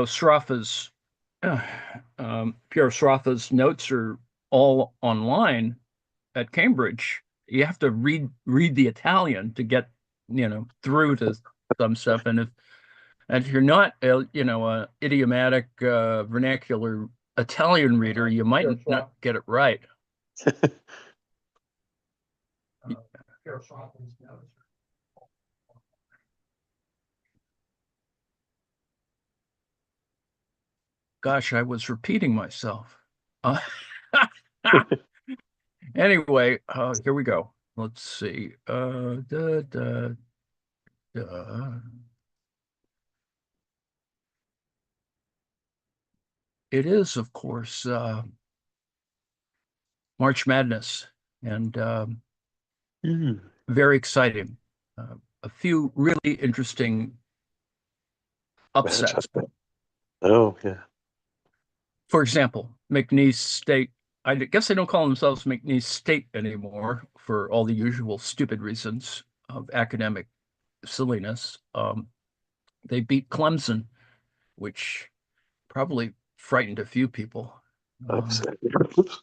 Sraffa's Pierre Sraffa's notes are all online at Cambridge. You have to read the Italian to get through to some stuff, and if you're not a idiomatic vernacular Italian reader, you might not get it right. Gosh, I was repeating myself. Uh, anyway, here we go. Let's see. It is, of course, March Madness, and Mm. very exciting. A few really interesting upsets. Oh, yeah. For example, McNeese State, I guess they don't call themselves McNeese State anymore for all the usual stupid reasons of academic silliness. They beat Clemson, which probably frightened a few people. Um, Oops.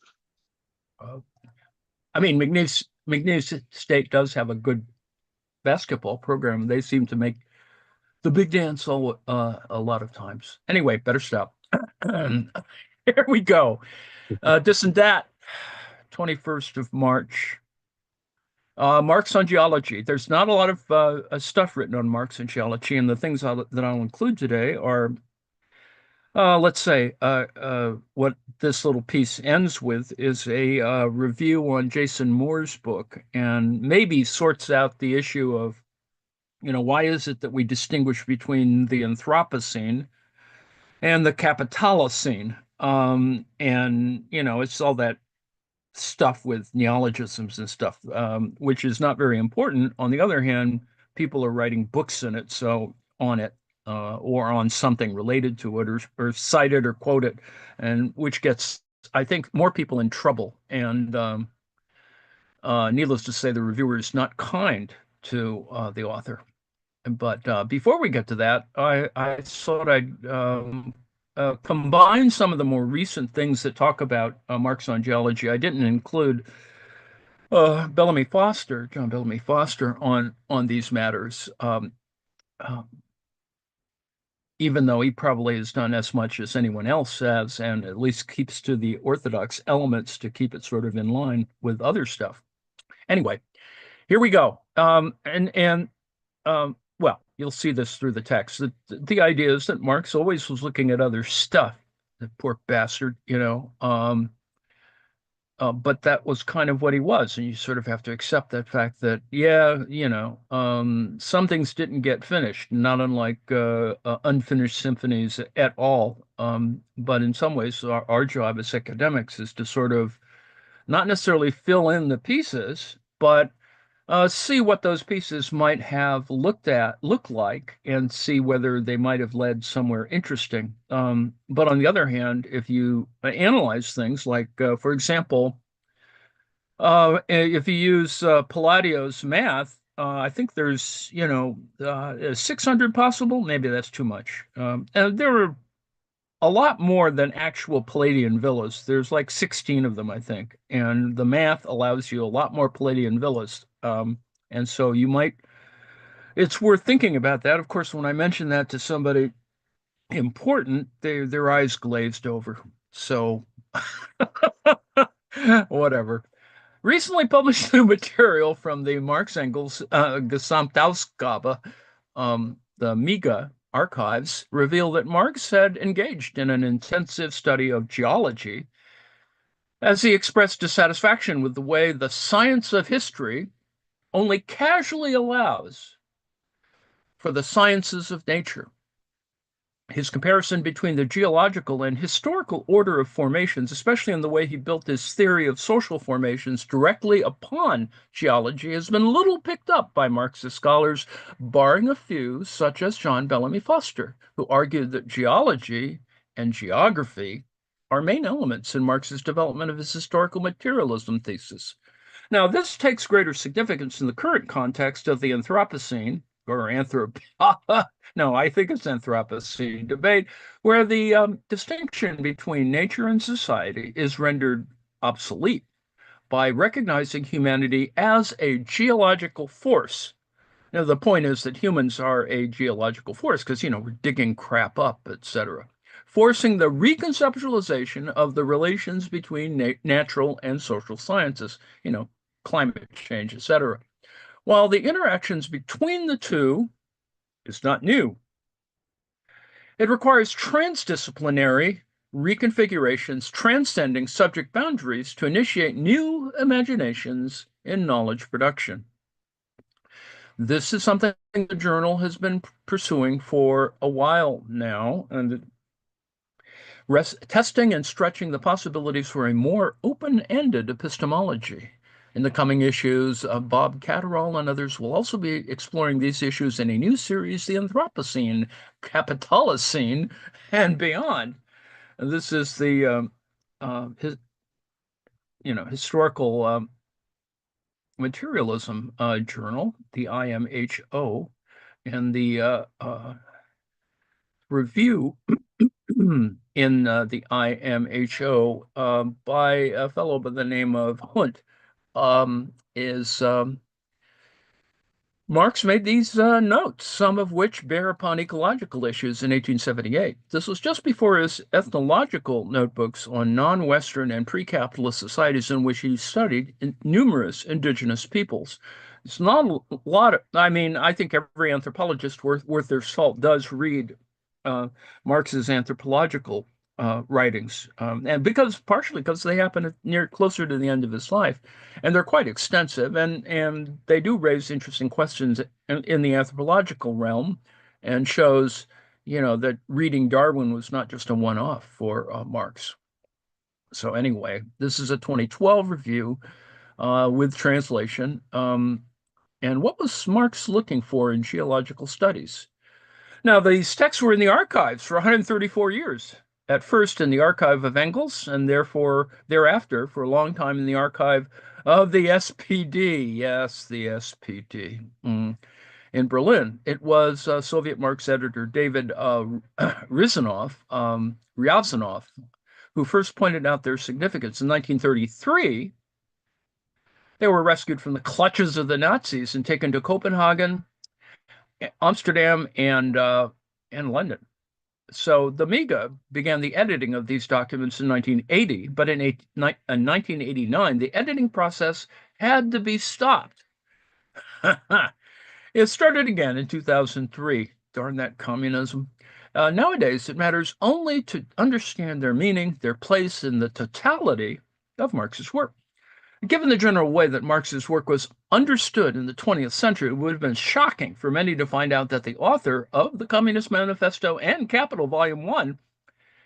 uh, I mean, McNeese State does have a good basketball program. They seem to make the big dance a lot of times. Anyway, better stop. Here we go. This and that, 21st of March. Marx on geology. There's not a lot of stuff written on Marx and geology, and the things that I'll include today are, let's say, what this little piece ends with is a review on Jason Moore's book, and maybe sorts out the issue of, why is it that we distinguish between the Anthropocene and the Capitalocene? And it's all that stuff with neologisms and stuff, which is not very important. On the other hand, people are writing books in it, so on it, or on something related to it, or cite it or quote it, and which gets, I think, more people in trouble. And needless to say, the reviewer is not kind to the author. But before we get to that, I thought I'd combine some of the more recent things that talk about Marx on geology. I didn't include John Bellamy Foster, on these matters, uh, even though he probably has done as much as anyone else has, and at least keeps to the orthodox elements to keep it sort of in line with other stuff. Anyway, here we go. Well, you'll see this through the text. The idea is that Marx always was looking at other stuff. The poor bastard, but that was kind of what he was, and you sort of have to accept that fact that, yeah, some things didn't get finished, not unlike unfinished symphonies at all. But in some ways, our job as academics is to sort of not necessarily fill in the pieces, but see what those pieces might have look like, and see whether they might have led somewhere interesting. But on the other hand, if you analyze things like, for example, if you use Palladio's math, I think there's, 600 possible. Maybe that's too much. And there are a lot more than actual Palladian villas. There's like 16 of them, I think. And the math allows you a lot more Palladian villas. And so it's worth thinking about that. Of course, when I mention that to somebody important, their eyes glazed over. So whatever. Recently published new material from the Marx Engels Gesamtausgabe, the MEGA archives, reveal that Marx had engaged in an intensive study of geology, as he expressed dissatisfaction with the way the science of history only casually allows for the sciences of nature. His comparison between the geological and historical order of formations, especially in the way he built his theory of social formations directly upon geology, has been little picked up by Marxist scholars, barring a few, such as John Bellamy Foster, who argued that geology and geography are main elements in Marx's development of his historical materialism thesis. Now, this takes greater significance in the current context of the Anthropocene, or anthrop no, I think it's Anthropocene debate, where the distinction between nature and society is rendered obsolete by recognizing humanity as a geological force. Now, the point is that humans are a geological force because, we're digging crap up, etc., forcing the reconceptualization of the relations between natural and social sciences, climate change, etc. While the interactions between the two is not new, it requires transdisciplinary reconfigurations transcending subject boundaries to initiate new imaginations in knowledge production. This is something the journal has been pursuing for a while now, and testing and stretching the possibilities for a more open-ended epistemology. In the coming issues, Bob Catterall and others will also be exploring these issues in a new series, The Anthropocene, Capitalocene, and Beyond. And this is the historical materialism journal, the IMHO, and the review in the IMHO by a fellow by the name of Hunt is Marx made these notes, some of which bear upon ecological issues in 1878. This was just before his ethnological notebooks on non-Western and pre-capitalist societies in which he studied numerous indigenous peoples. It's not a lot of, I think every anthropologist worth their salt does read uh, Marx's anthropological writings, and partially because they happen near closer to the end of his life, and they're quite extensive, and they do raise interesting questions in the anthropological realm, and shows, that reading Darwin was not just a one-off for Marx. So anyway, this is a 2012 review with translation. And what was Marx looking for in geological studies? Now, these texts were in the archives for 134 years. At first in the archive of Engels, and therefore thereafter for a long time in the archive of the SPD. Yes, the SPD. In Berlin. It was Soviet Marx editor David Ryazanov who first pointed out their significance. In 1933, they were rescued from the clutches of the Nazis and taken to Copenhagen, Amsterdam, and London. So the MIGA began the editing of these documents in 1980, but in 1989, the editing process had to be stopped. It started again in 2003. Darn that communism. Nowadays, it matters only to understand their meaning, their place in the totality of Marx's work. Given the general way that Marx's work was understood in the 20th century, it would have been shocking for many to find out that the author of the Communist Manifesto and Capital Volume 1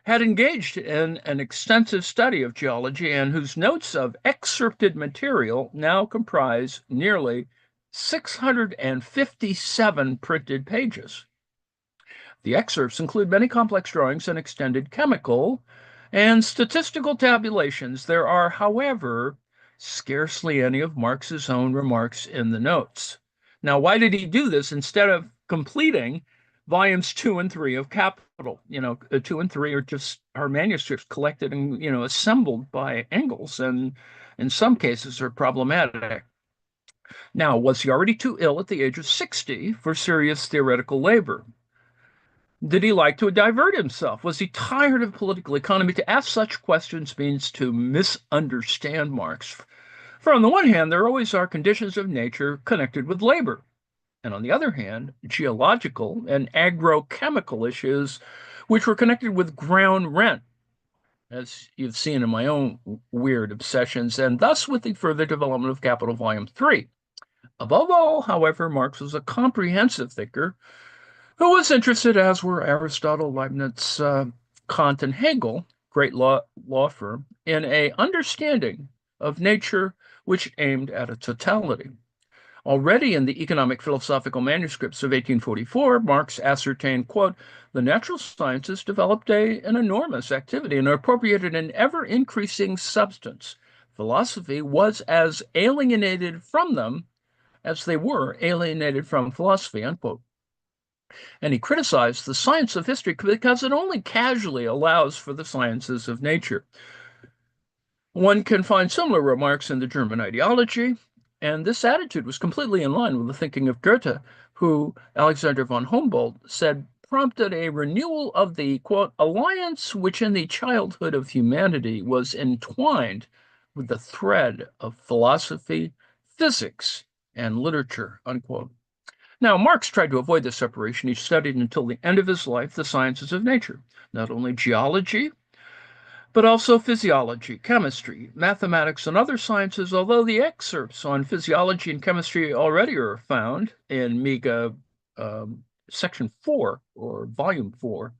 had engaged in an extensive study of geology and whose notes of excerpted material now comprise nearly 657 printed pages. The excerpts include many complex drawings and extended chemical and statistical tabulations. There are, however, scarcely any of Marx's own remarks in the notes. Now, why did he do this instead of completing volumes 2 and 3 of Capital? 2 and 3 are just our manuscripts collected and, assembled by Engels, and in some cases are problematic. Now, was he already too ill at the age of 60 for serious theoretical labor? Did he like to divert himself? Was he tired of political economy? To ask such questions means to misunderstand Marx. For on the one hand, there always are conditions of nature connected with labor, and on the other hand, geological and agrochemical issues which were connected with ground rent, as you've seen in my own weird obsessions, and thus with the further development of Capital Volume 3. Above all, however, Marx was a comprehensive thinker who was interested, as were Aristotle, Leibniz, Kant, and Hegel, great law firm, in a understanding of nature which aimed at a totality. Already in the economic philosophical manuscripts of 1844, Marx ascertained, quote, the natural sciences developed an enormous activity and appropriated an ever-increasing substance. Philosophy was as alienated from them as they were alienated from philosophy, unquote. And he criticized the science of history because it only casually allows for the sciences of nature. One can find similar remarks in the German ideology, and this attitude was completely in line with the thinking of Goethe, who Alexander von Humboldt said prompted a renewal of the, quote, alliance which in the childhood of humanity was entwined with the thread of philosophy, physics, and literature, unquote. Now, Marx tried to avoid this separation. He studied until the end of his life the sciences of nature, not only geology, but also physiology, chemistry, mathematics, and other sciences, although the excerpts on physiology and chemistry already are found in MEGA section 4 or volume 4,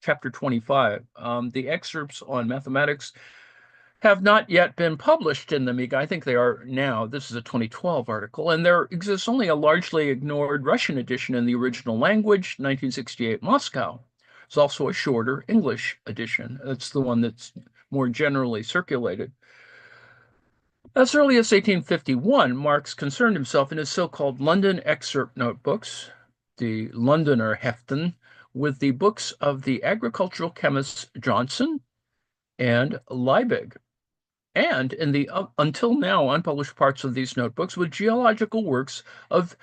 chapter 25. The excerpts on mathematics have not yet been published in the MEGA. I think they are now. This is a 2012 article, and there exists only a largely ignored Russian edition in the original language, 1968 Moscow. There's also a shorter English edition. That's the one that's more generally circulated. As early as 1851, Marx concerned himself in his so-called London excerpt notebooks, the Londoner Heften, with the books of the agricultural chemists Johnson and Liebig, and in the until now unpublished parts of these notebooks with geological works of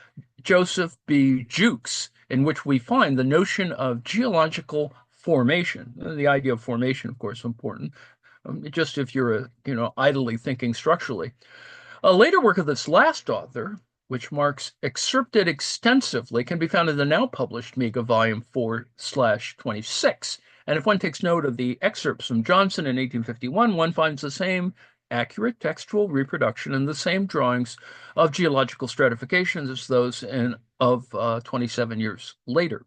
Joseph B. Jukes, in which we find the notion of geological formation. The idea of formation, of course, important. Just if you're, idly thinking structurally. A later work of this last author, which Marx excerpted extensively, can be found in the now published MEGA Volume 4/26. And if one takes note of the excerpts from Johnson in 1851, one finds the same accurate textual reproduction and the same drawings of geological stratifications as those of 27 years later.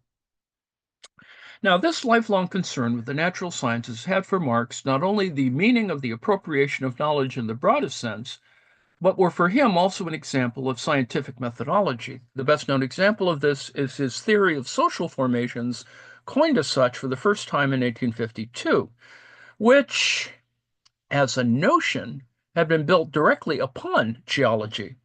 Now, this lifelong concern with the natural sciences had for Marx not only the meaning of the appropriation of knowledge in the broadest sense, but were for him also an example of scientific methodology. The best known example of this is his theory of social formations, coined as such for the first time in 1852, which, as a notion, had been built directly upon geology.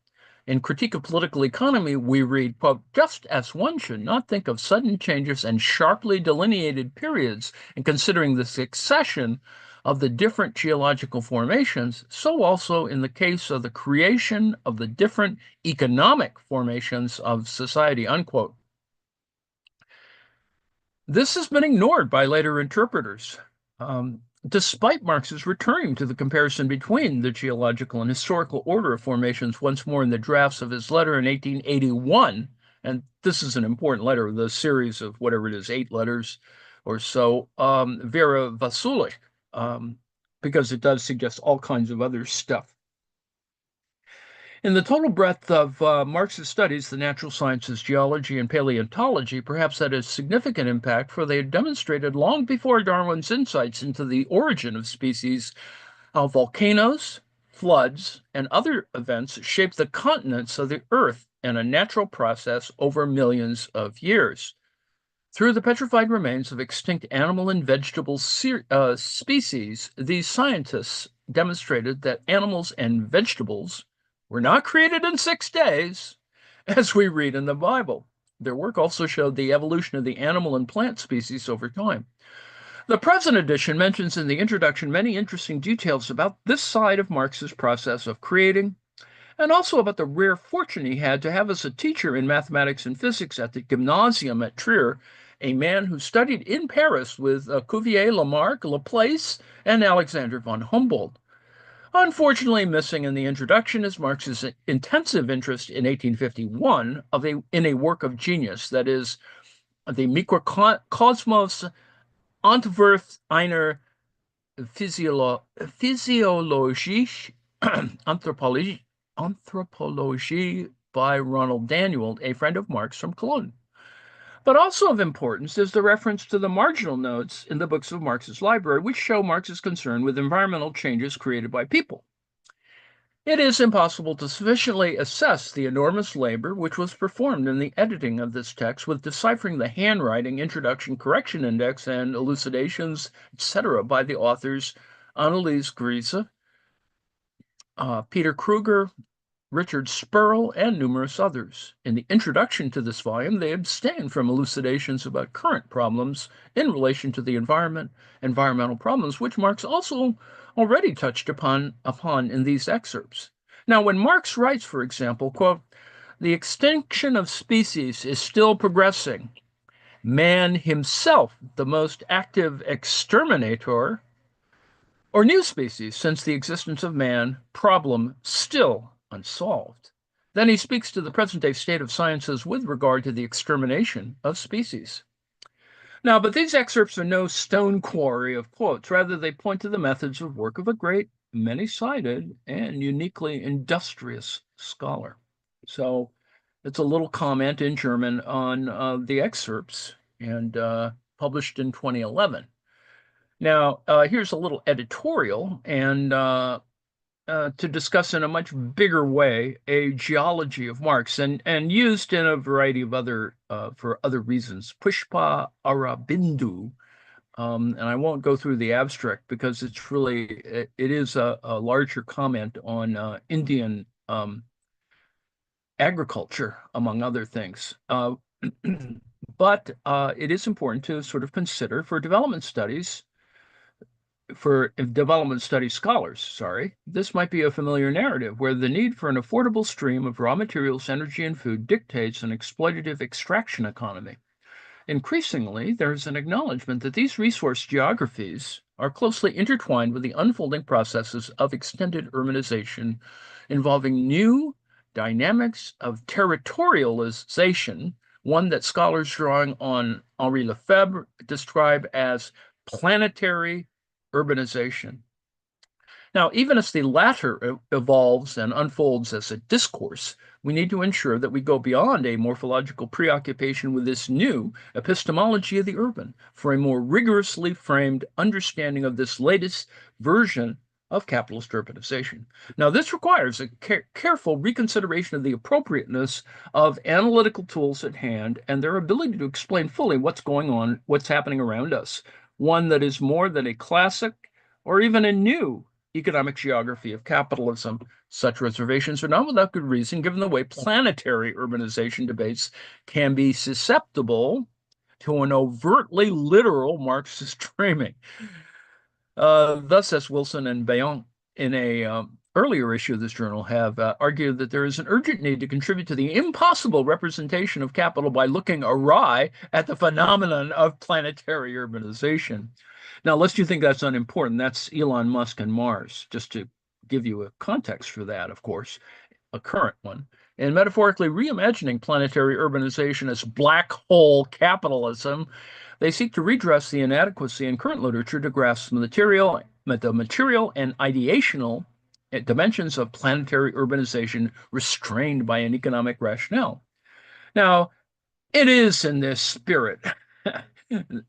In Critique of Political Economy, we read, quote, just as one should not think of sudden changes and sharply delineated periods in considering the succession of the different geological formations, so also in the case of the creation of the different economic formations of society, unquote. This has been ignored by later interpreters. Despite Marx's returning to the comparison between the geological and historical order of formations once more in the drafts of his letter in 1881, and this is an important letter, the series of whatever it is, 8 letters or so, Vera Vasulich, because it does suggest all kinds of other stuff. In the total breadth of Marx's studies, the natural sciences, geology, and paleontology, perhaps that has significant impact, for they had demonstrated long before Darwin's insights into the origin of species how volcanoes, floods, and other events shaped the continents of the Earth in a natural process over millions of years. Through the petrified remains of extinct animal and vegetable species, these scientists demonstrated that animals and vegetables were not created in 6 days, as we read in the Bible. Their work also showed the evolution of the animal and plant species over time. The present edition mentions in the introduction many interesting details about this side of Marx's process of creating, and also about the rare fortune he had to have as a teacher in mathematics and physics at the Gymnasium at Trier, a man who studied in Paris with Cuvier, Lamarck, Laplace, and Alexander von Humboldt. Unfortunately, missing in the introduction is Marx's intensive interest in 1851 in a work of genius, that is, the Mikrokosmos Ontwurf einer Physiologische Anthropologie by Ronald Daniel, a friend of Marx from Cologne. But also of importance is the reference to the marginal notes in the books of Marx's library, which show Marx's concern with environmental changes created by people. It is impossible to sufficiently assess the enormous labor which was performed in the editing of this text, with deciphering the handwriting, introduction, correction index, and elucidations, etc., by the authors Annelies Griese, Peter Kruger, Richard Sperl, and numerous others. In the introduction to this volume, they abstain from elucidations about current problems in relation to the environment, environmental problems, which Marx also already touched upon in these excerpts. Now, when Marx writes, for example, quote, "The extinction of species is still progressing. Man himself, the most active exterminator, or new species since the existence of man, problem still unsolved." Then he speaks to the present day state of sciences with regard to the extermination of species. Now, but these excerpts are no stone quarry of quotes. Rather, they point to the methods of work of a great, many-sided, and uniquely industrious scholar. So it's a little comment in German on the excerpts and published in 2011. Now, here's a little editorial and to discuss in a much bigger way a geology of Marx and used in a variety of other for other reasons. Pushpa Arabindu, and I won't go through the abstract because it is a larger comment on Indian agriculture, among other things. But it is important to sort of consider for development studies scholars, sorry, this might be a familiar narrative where the need for an affordable stream of raw materials, energy, and food dictates an exploitative extraction economy. Increasingly, there is an acknowledgement that these resource geographies are closely intertwined with the unfolding processes of extended urbanization involving new dynamics of territorialization, one that scholars drawing on Henri Lefebvre describe as planetary urbanization. Now, even as the latter evolves and unfolds as a discourse, we need to ensure that we go beyond a morphological preoccupation with this new epistemology of the urban for a more rigorously framed understanding of this latest version of capitalist urbanization. Now, this requires a careful reconsideration of the appropriateness of analytical tools at hand and their ability to explain fully what's going on, what's happening around us, one that is more than a classic or even a new economic geography of capitalism. Such reservations are not without good reason, given the way planetary urbanization debates can be susceptible to an overtly literal Marxist framing. Thus, as Wilson and Bayon in a earlier issue of this journal have argued that there is an urgent need to contribute to the impossible representation of capital by looking awry at the phenomenon of planetary urbanization. Now, lest you think that's unimportant, that's Elon Musk and Mars, just to give you a context for that, of course, a current one. And metaphorically reimagining planetary urbanization as black hole capitalism, they seek to redress the inadequacy in current literature to grasp the material and ideational dimensions of planetary urbanization restrained by an economic rationale. Now, it is in this spirit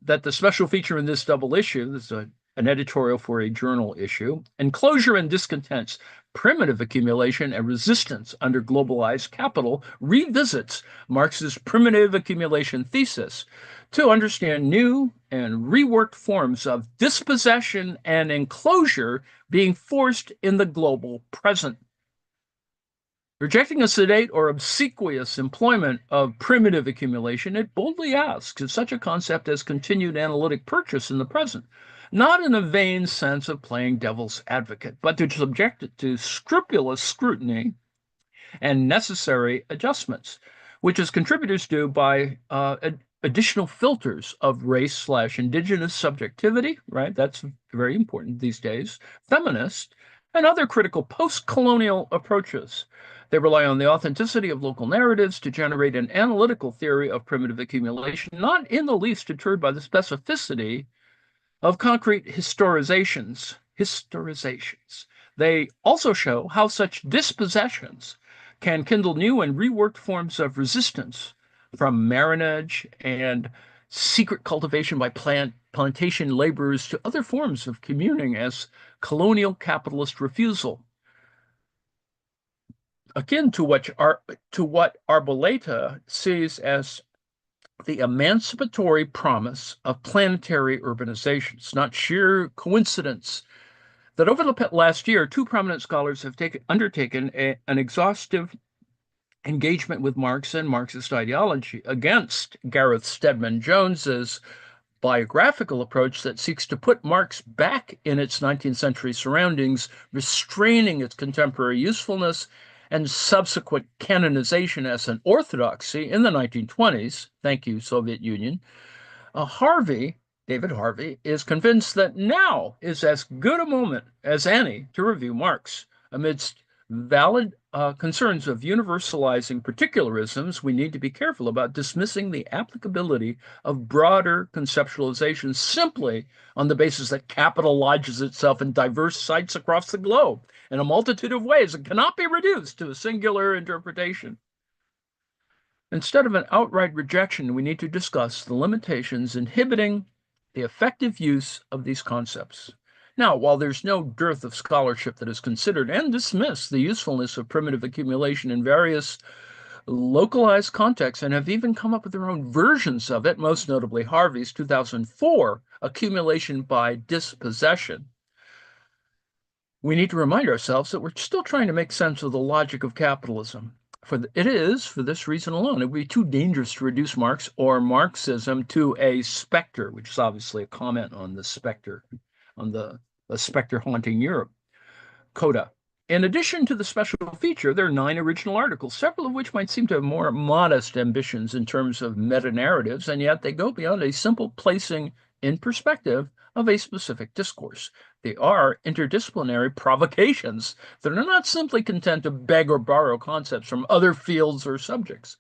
that the special feature in this double issue, this is an editorial for a journal issue, Enclosure and Discontents, Primitive Accumulation and Resistance Under Globalized Capital, revisits Marx's primitive accumulation thesis to understand new and reworked forms of dispossession and enclosure being forced in the global present. Rejecting a sedate or obsequious employment of primitive accumulation, it boldly asks if such a concept as continued analytic purchase in the present, not in a vain sense of playing devil's advocate, but to subject it to scrupulous scrutiny and necessary adjustments, which as contributors do by additional filters of race/indigenous subjectivity, right? That's very important these days, feminist, and other critical post-colonial approaches. They rely on the authenticity of local narratives to generate an analytical theory of primitive accumulation, not in the least deterred by the specificity of concrete historizations. They also show how such dispossessions can kindle new and reworked forms of resistance, from marronage and secret cultivation by plantation laborers to other forms of communing as colonial capitalist refusal, akin to what Arboleta sees as the emancipatory promise of planetary urbanization. It's not sheer coincidence that over the last year, two prominent scholars have undertaken an exhaustive engagement with Marx and Marxist ideology against Gareth Stedman Jones's biographical approach that seeks to put Marx back in its 19th century surroundings, restraining its contemporary usefulness and subsequent canonization as an orthodoxy in the 1920s. Thank you, Soviet Union. David Harvey, is convinced that now is as good a moment as any to review Marx. Amidst valid concerns of universalizing particularisms, we need to be careful about dismissing the applicability of broader conceptualizations simply on the basis that capital lodges itself in diverse sites across the globe in a multitude of ways and cannot be reduced to a singular interpretation. Instead of an outright rejection, we need to discuss the limitations inhibiting the effective use of these concepts. Now, while there's no dearth of scholarship that has considered and dismissed the usefulness of primitive accumulation in various localized contexts and have even come up with their own versions of it, most notably Harvey's 2004 accumulation by dispossession, we need to remind ourselves that we're still trying to make sense of the logic of capitalism. It is, for this reason alone, it would be too dangerous to reduce Marx or Marxism to a specter, which is obviously a comment on the specter, on the specter haunting Europe. Coda. In addition to the special feature, there are 9 original articles, several of which might seem to have more modest ambitions in terms of meta-narratives, and yet they go beyond a simple placing in perspective of a specific discourse. They are interdisciplinary provocations that are not simply content to beg or borrow concepts from other fields or subjects.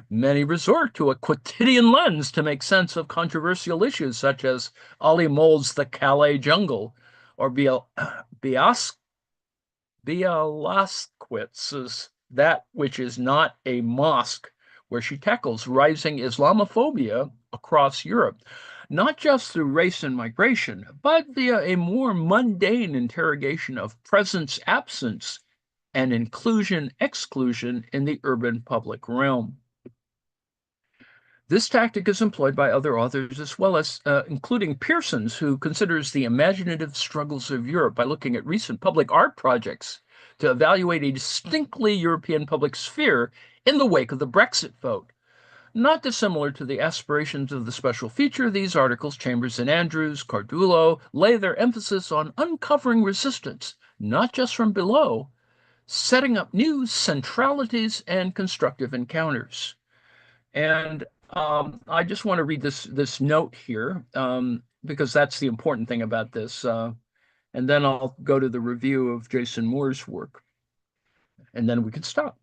Many resort to a quotidian lens to make sense of controversial issues such as Ali Moll's The Calais Jungle or Bialaskwitz's That Which Is Not a Mosque, where she tackles rising Islamophobia across Europe, not just through race and migration, but via a more mundane interrogation of presence-absence and inclusion-exclusion in the urban public realm. This tactic is employed by other authors as well as, including Pearson's, who considers the imaginative struggles of Europe by looking at recent public art projects to evaluate a distinctly European public sphere in the wake of the Brexit vote. Not dissimilar to the aspirations of the special feature, these articles, Chambers and Andrews, Cardulo, lay their emphasis on uncovering resistance, not just from below, setting up new centralities and constructive encounters. And I just want to read this note here because that's the important thing about this. And then I'll go to the review of Jason Moore's work, and then we can stop.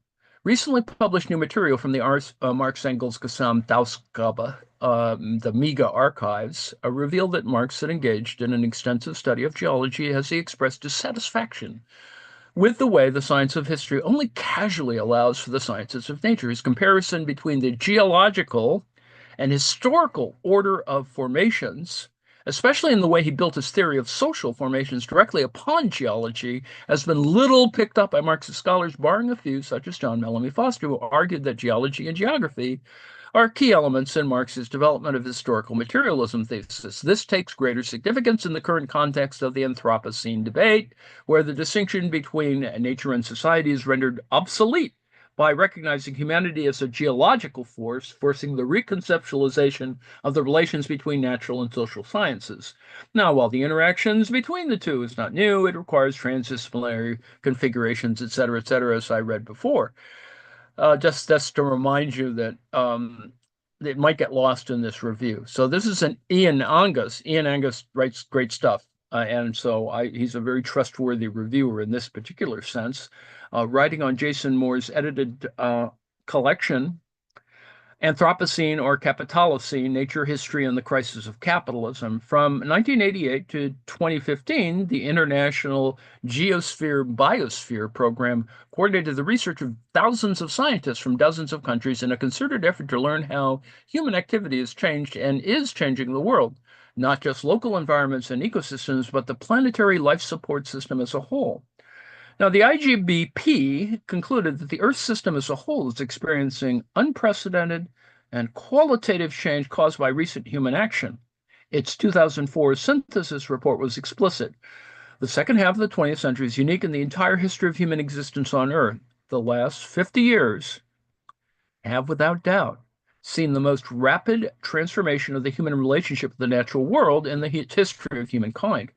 Recently published new material from the Marx Engels Gesamtausgabe, the MEGA archives, revealed that Marx had engaged in an extensive study of geology as he expressed dissatisfaction with the way the science of history only casually allows for the sciences of nature. His comparison between the geological and historical order of formations, especially in the way he built his theory of social formations directly upon geology, has been little picked up by Marxist scholars, barring a few, such as John Bellamy Foster, who argued that geology and geography are key elements in Marx's development of historical materialism thesis. This takes greater significance in the current context of the Anthropocene debate, where the distinction between nature and society is rendered obsolete by recognizing humanity as a geological force, forcing the reconceptualization of the relations between natural and social sciences. Now, while the interactions between the two is not new, it requires transdisciplinary configurations, et cetera, as I read before. Just to remind you that it might get lost in this review. So this is an Ian Angus. Ian Angus writes great stuff. And so he's a very trustworthy reviewer in this particular sense. Writing on Jason Moore's edited collection, Anthropocene or Capitalocene, Nature, History, and the Crisis of Capitalism. From 1988 to 2015, the International Geosphere-Biosphere Program coordinated the research of thousands of scientists from dozens of countries in a concerted effort to learn how human activity has changed and is changing the world, not just local environments and ecosystems, but the planetary life support system as a whole. Now, the IGBP concluded that the Earth system as a whole is experiencing unprecedented and qualitative change caused by recent human action. Its 2004 synthesis report was explicit. The second half of the 20th century is unique in the entire history of human existence on Earth. The last 50 years have, without doubt, seen the most rapid transformation of the human relationship with the natural world in the history of humankind.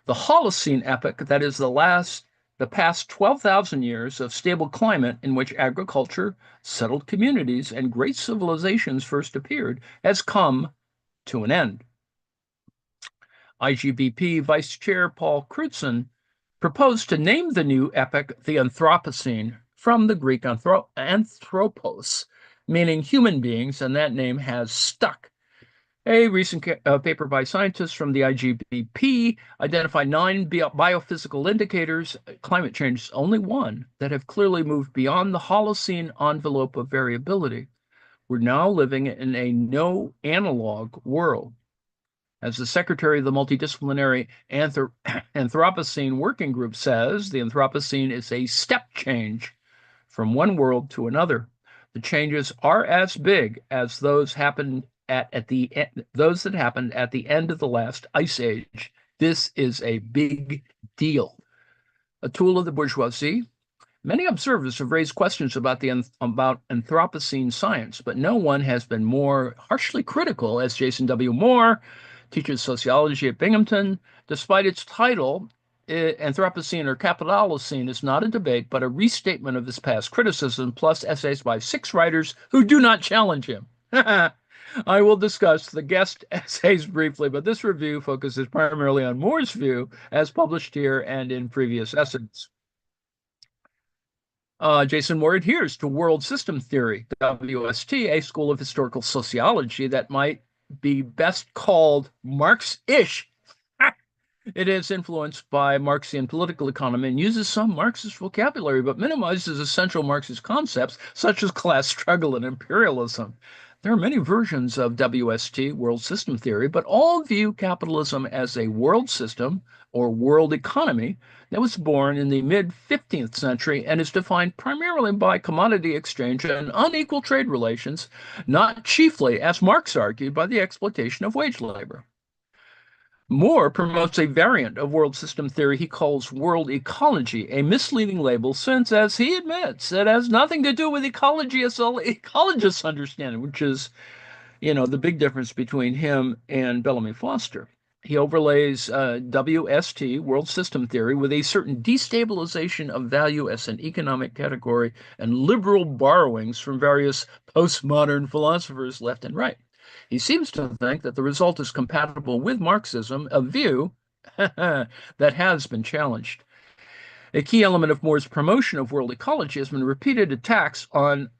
The Holocene epoch, that is the past 12,000 years of stable climate in which agriculture, settled communities, and great civilizations first appeared, has come to an end. IGBP Vice Chair Paul Crutzen proposed to name the new epoch the Anthropocene from the Greek anthropos, meaning human beings, and that name has stuck. A recent paper by scientists from the IGBP identified 9 biophysical indicators, climate change is only one, that have clearly moved beyond the Holocene envelope of variability. We're now living in a no analog world. As the secretary of the Multidisciplinary Anthropocene Working Group says, the Anthropocene is a step change from one world to another. The changes are as big as those that happened at the end of the last ice age. This is a big deal. A tool of the bourgeoisie. Many observers have raised questions about Anthropocene science, but no one has been more harshly critical as Jason W. Moore teaches sociology at Binghamton. Despite its title, Anthropocene or Capitalocene is not a debate, but a restatement of his past criticism, plus essays by 6 writers who do not challenge him. I will discuss the guest essays briefly, but this review focuses primarily on Moore's view as published here and in previous essays. Jason Moore adheres to world system theory, WST, a school of historical sociology that might be best called Marx-ish. It is influenced by Marxian political economy and uses some Marxist vocabulary, but minimizes essential Marxist concepts such as class struggle and imperialism. There are many versions of WST, world system theory, but all view capitalism as a world system or world economy that was born in the mid 15th century and is defined primarily by commodity exchange and unequal trade relations, not chiefly, as Marx argued, by the exploitation of wage labor. Moore promotes a variant of world system theory he calls world ecology, a misleading label since, as he admits, it has nothing to do with ecology as all ecologists understand it, which is, the big difference between him and Bellamy Foster. He overlays WST, world system theory, with a certain destabilization of value as an economic category and liberal borrowings from various postmodern philosophers left and right. He seems to think that the result is compatible with Marxism, a view that has been challenged. A key element of Moore's promotion of world ecology has been repeated attacks on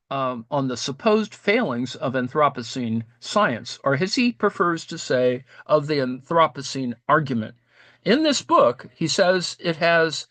the supposed failings of Anthropocene science, or as he prefers to say, of the Anthropocene argument. In this book, he says it has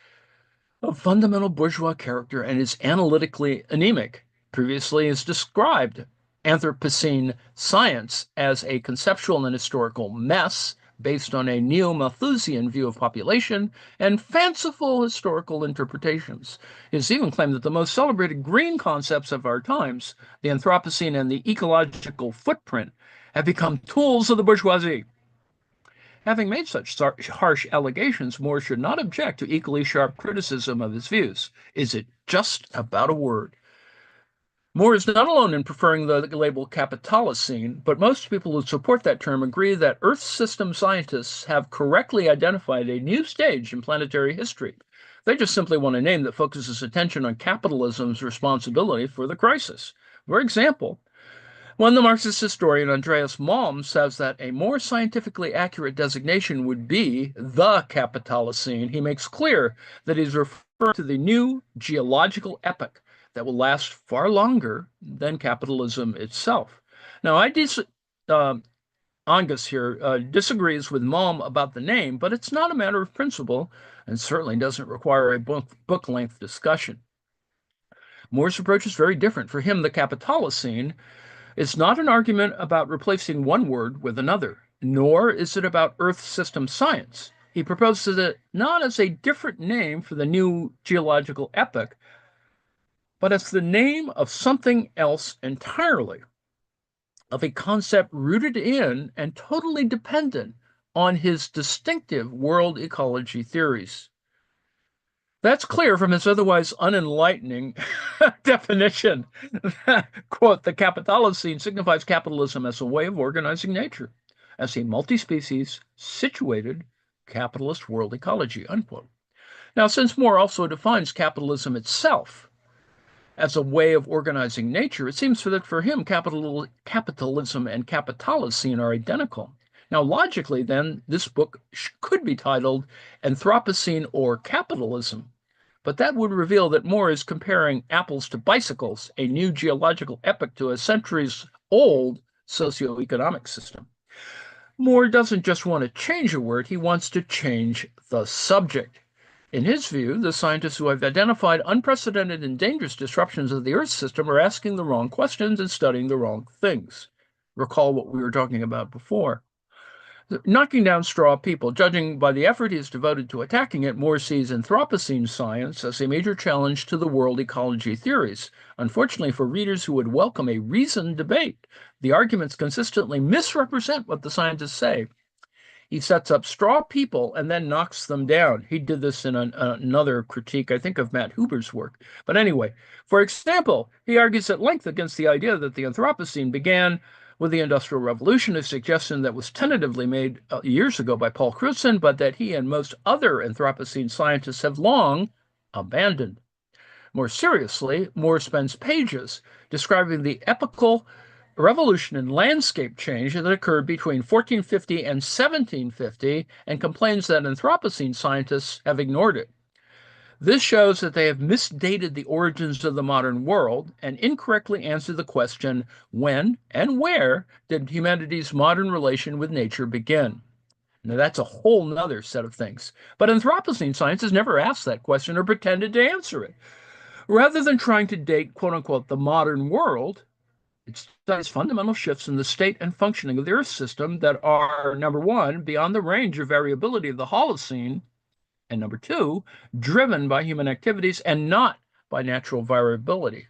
a fundamental bourgeois character and is analytically anemic. Previously, is described Anthropocene science as a conceptual and historical mess based on a neo-Malthusian view of population and fanciful historical interpretations. It is even claimed that the most celebrated green concepts of our times, the Anthropocene and the ecological footprint, have become tools of the bourgeoisie. Having made such harsh allegations, Moore should not object to equally sharp criticism of his views. Is it just about a word? Moore is not alone in preferring the label capitalocene, but most people who support that term agree that Earth system scientists have correctly identified a new stage in planetary history. They just simply want a name that focuses attention on capitalism's responsibility for the crisis. For example, when the Marxist historian Andreas Malm says that a more scientifically accurate designation would be the Capitalocene, he makes clear that he's referring to the new geological epoch that will last far longer than capitalism itself. Now, Angus here disagrees with Malm about the name, but it's not a matter of principle and certainly doesn't require a book-length discussion. Moore's approach is very different. For him, the Capitalocene is not an argument about replacing one word with another, nor is it about Earth system science. He proposes it not as a different name for the new geological epoch, but as the name of something else entirely, of a concept rooted in and totally dependent on his distinctive world ecology theories. That's clear from his otherwise unenlightening definition. Quote, the capitalocene signifies capitalism as a way of organizing nature, as a multi-species, situated capitalist world ecology, unquote. Now, since Moore also defines capitalism itself as a way of organizing nature, it seems that for him, capitalism and capitalocene are identical. Now, logically, then, this book could be titled Anthropocene or Capitalism, but that would reveal that Moore is comparing apples to bicycles, a new geological epoch to a centuries old socioeconomic system. Moore doesn't just want to change a word, he wants to change the subject. In his view, the scientists who have identified unprecedented and dangerous disruptions of the Earth system are asking the wrong questions and studying the wrong things. Recall what we were talking about before. Knocking down straw people, judging by the effort he has devoted to attacking it, Moore sees Anthropocene science as a major challenge to the world ecology theories. Unfortunately, for readers who would welcome a reasoned debate, the arguments consistently misrepresent what the scientists say. He sets up straw people and then knocks them down. He did this in another critique, I think, of Matt Huber's work. But anyway, for example, he argues at length against the idea that the Anthropocene began with the Industrial Revolution, a suggestion that was tentatively made years ago by Paul Crutzen, but that he and most other Anthropocene scientists have long abandoned. More seriously, Moore spends pages describing the epochal revolution in landscape change that occurred between 1450 and 1750 and complains that Anthropocene scientists have ignored it. This shows that they have misdated the origins of the modern world and incorrectly answered the question, when and where did humanity's modern relation with nature begin? Now, that's a whole nother set of things. But Anthropocene science has never asked that question or pretended to answer it. Rather than trying to date, quote unquote, the modern world, it studies fundamental shifts in the state and functioning of the Earth system that are, number one, beyond the range of variability of the Holocene, and number two, driven by human activities and not by natural variability.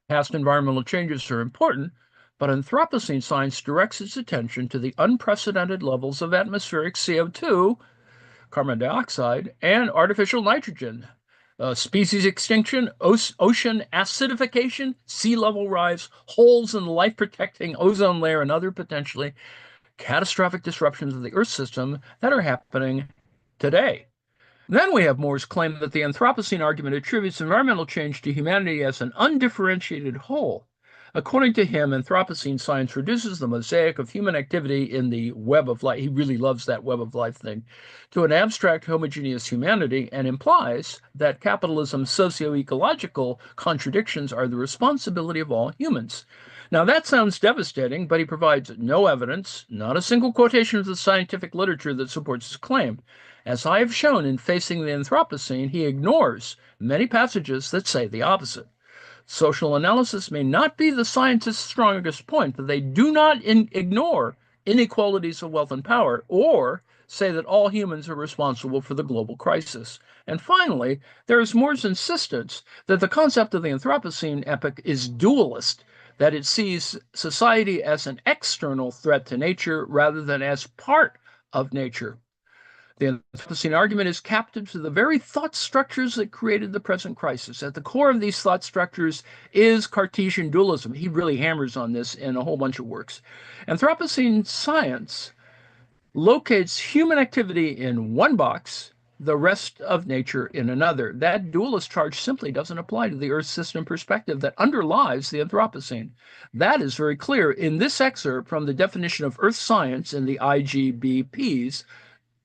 Past environmental changes are important, but Anthropocene science directs its attention to the unprecedented levels of atmospheric CO2, carbon dioxide, and artificial nitrogen. Species extinction, ocean acidification, sea level rise, holes in the life protecting ozone layer, and other potentially catastrophic disruptions of the Earth system that are happening today. Then we have Moore's claim that the Anthropocene argument attributes environmental change to humanity as an undifferentiated whole. According to him, Anthropocene science reduces the mosaic of human activity in the web of life. He really loves that web of life thing, to an abstract homogeneous humanity, and implies that capitalism's socio-ecological contradictions are the responsibility of all humans. Now, that sounds devastating, but he provides no evidence, not a single quotation of the scientific literature that supports his claim. As I have shown in Facing the Anthropocene, he ignores many passages that say the opposite. Social analysis may not be the scientist's strongest point, but they do not ignore inequalities of wealth and power or say that all humans are responsible for the global crisis. And finally, there is Moore's insistence that the concept of the Anthropocene epoch is dualist, that it sees society as an external threat to nature rather than as part of nature. The Anthropocene argument is captive to the very thought structures that created the present crisis. At the core of these thought structures is Cartesian dualism. He really hammers on this in a whole bunch of works. Anthropocene science locates human activity in one box, the rest of nature in another. That dualist charge simply doesn't apply to the Earth system perspective that underlies the Anthropocene. That is very clear in this excerpt from the definition of Earth science in the IGBP's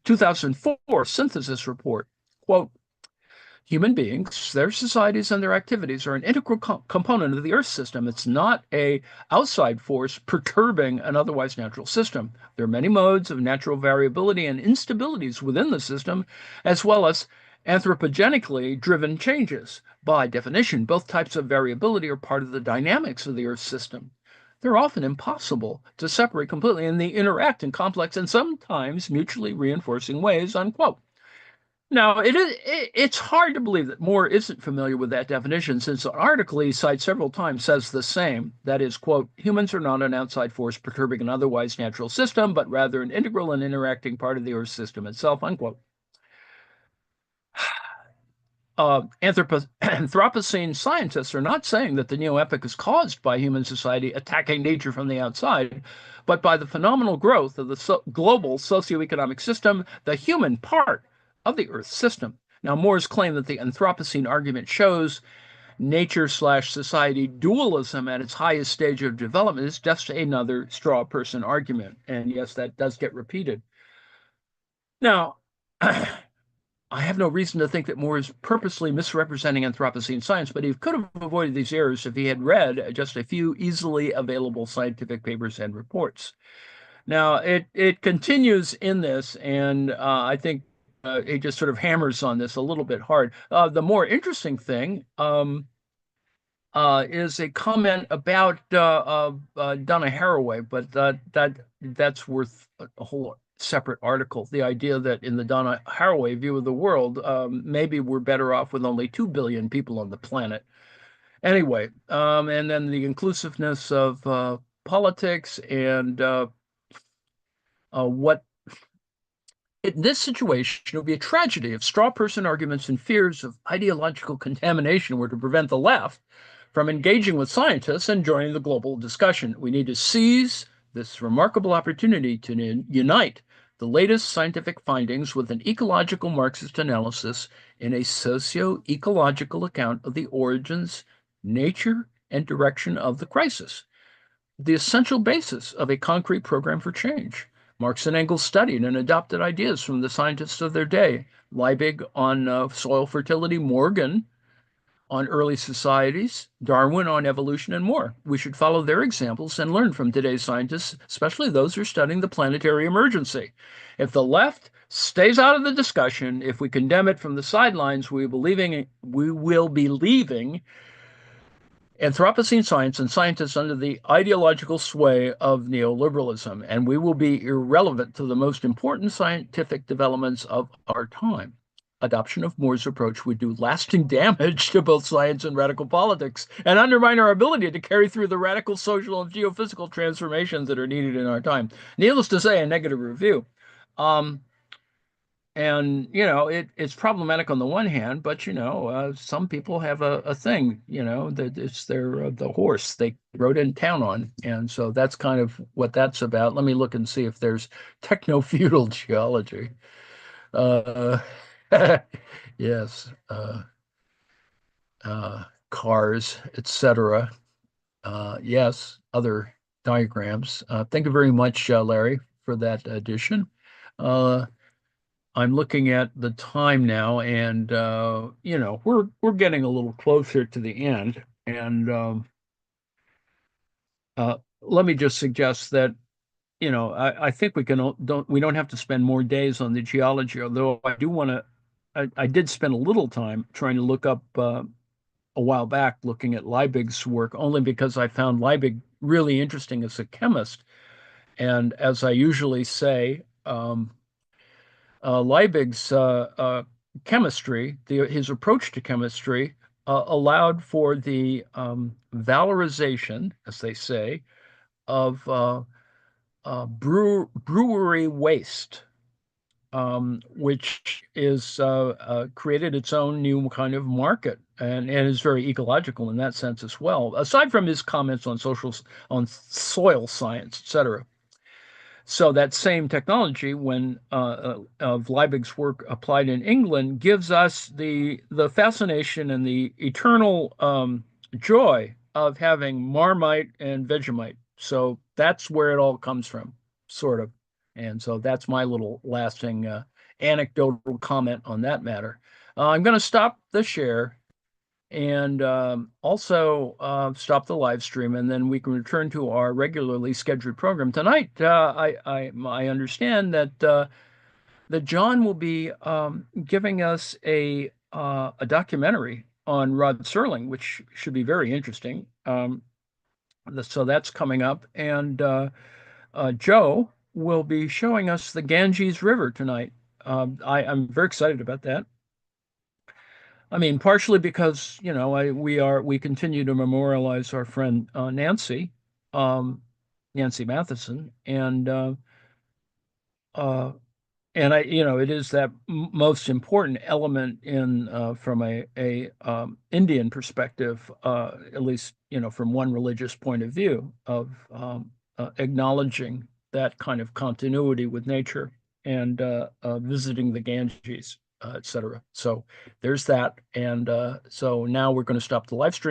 2004 synthesis report. Quote, human beings, their societies, and their activities are an integral component of the Earth system. It's not a outside force perturbing an otherwise natural system. There are many modes of natural variability and instabilities within the system, as well as anthropogenically driven changes. By definition, both types of variability are part of the dynamics of the Earth system. They're often impossible to separate completely, and they interact in complex and sometimes mutually reinforcing ways, unquote. Now, it's hard to believe that Moore isn't familiar with that definition, since the article he cites several times says the same. That is, quote, humans are not an outside force perturbing an otherwise natural system, but rather an integral and interacting part of the Earth system itself, unquote. Anthropocene scientists are not saying that the neo-epoch is caused by human society attacking nature from the outside, but by the phenomenal growth of the global socioeconomic system, the human part of the Earth system. Now, Moore's claim that the Anthropocene argument shows nature/society dualism at its highest stage of development is just another straw person argument. And yes, that does get repeated. Now, I have no reason to think that Moore is purposely misrepresenting Anthropocene science, but he could have avoided these errors if he had read just a few easily available scientific papers and reports. Now, it continues in this, and I think it just sort of hammers on this a little bit hard. The more interesting thing is a comment about Donna Haraway, but that's worth a whole separate article. The idea that in the Donna Haraway view of the world, maybe we're better off with only 2 billion people on the planet. Anyway, and then the inclusiveness of politics and what in this situation, it would be a tragedy if straw person arguments and fears of ideological contamination were to prevent the left from engaging with scientists and joining the global discussion. We need to seize this remarkable opportunity to unite the latest scientific findings with an ecological Marxist analysis in a socio-ecological account of the origins, nature, and direction of the crisis, the essential basis of a concrete program for change. Marx and Engels studied and adopted ideas from the scientists of their day. Liebig on soil fertility, Morgan on early societies, Darwin on evolution, and more. We should follow their examples and learn from today's scientists, especially those who are studying the planetary emergency. If the left stays out of the discussion, if we condemn it from the sidelines, we will be leaving Anthropocene science and scientists under the ideological sway of neoliberalism, and we will be irrelevant to the most important scientific developments of our time. Adoption of Moore's approach would do lasting damage to both science and radical politics and undermine our ability to carry through the radical social and geophysical transformations that are needed in our time. Needless to say, a negative review. Um, and it's problematic on the one hand, but some people have a thing, that it's their the horse they rode in town on, and so that's kind of what that's about. Let me look and see if there's techno-feudal geology. uh yes, cars, etc. Yes, other diagrams. Thank you very much, Larry, for that addition. uh I'm looking at the time now, and we're getting a little closer to the end. And let me just suggest that I think we don't have to spend more days on the geology. Although I do want to, I did spend a little time trying to look up a while back, looking at Liebig's work, only because I found Liebig really interesting as a chemist. And as I usually say, Liebig's chemistry, his approach to chemistry, allowed for the valorization, as they say, of brewery waste, which is created its own new kind of market, and is very ecological in that sense as well. Aside from his comments on on soil science, etc. So that same technology, when of Liebig's work applied in England, gives us the fascination and the eternal joy of having Marmite and Vegemite. So that's where it all comes from, sort of. And so that's my little lasting anecdotal comment on that matter. I'm going to stop the share and also stop the live stream, and then we can return to our regularly scheduled program tonight. I understand that John will be giving us a documentary on Rod Serling, which should be very interesting. So that's coming up, and Joe will be showing us the Ganges River tonight. I'm very excited about that. I mean, partially because, we continue to memorialize our friend um, Nancy Matheson, uh, and it is that most important element in from a Indian perspective, at least from one religious point of view of acknowledging that kind of continuity with nature and visiting the Ganges, etc. So there's that, and so now we're going to stop the live stream.